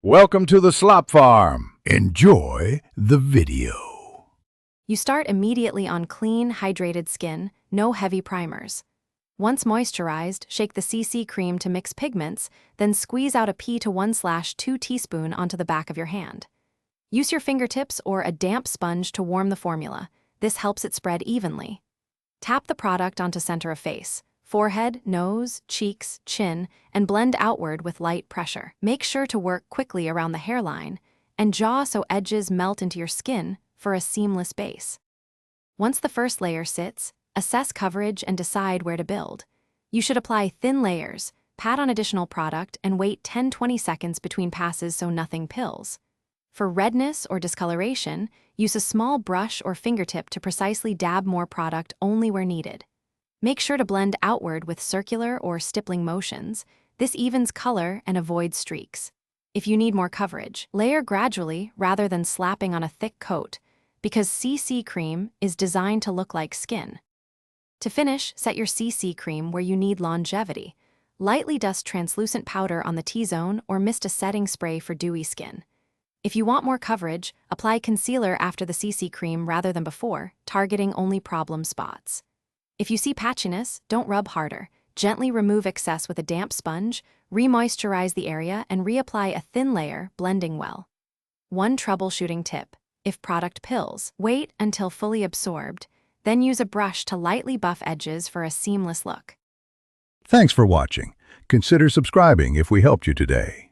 Welcome to the Slop Farm. Enjoy the video. You start immediately on clean, hydrated skin, no heavy primers. Once moisturized, shake the CC cream to mix pigments, then squeeze out a pea to 1/2 teaspoon onto the back of your hand. Use your fingertips or a damp sponge to warm the formula. This helps it spread evenly. Tap the product onto center of face, forehead, nose, cheeks, chin, and blend outward with light pressure. Make sure to work quickly around the hairline and jaw so edges melt into your skin for a seamless base. Once the first layer sits, assess coverage and decide where to build. You should apply thin layers, pat on additional product, and wait 10-20 seconds between passes so nothing pills. For redness or discoloration, use a small brush or fingertip to precisely dab more product only where needed. Make sure to blend outward with circular or stippling motions. This evens color and avoids streaks. If you need more coverage, layer gradually rather than slapping on a thick coat, because CC cream is designed to look like skin. To finish, set your CC cream where you need longevity. Lightly dust translucent powder on the T-zone or mist a setting spray for dewy skin. If you want more coverage, apply concealer after the CC cream rather than before, targeting only problem spots. If you see patchiness, don't rub harder. Gently remove excess with a damp sponge, re-moisturize the area, and reapply a thin layer, blending well. One troubleshooting tip: if product pills, wait until fully absorbed, then use a brush to lightly buff edges for a seamless look. Thanks for watching. Consider subscribing if we helped you today.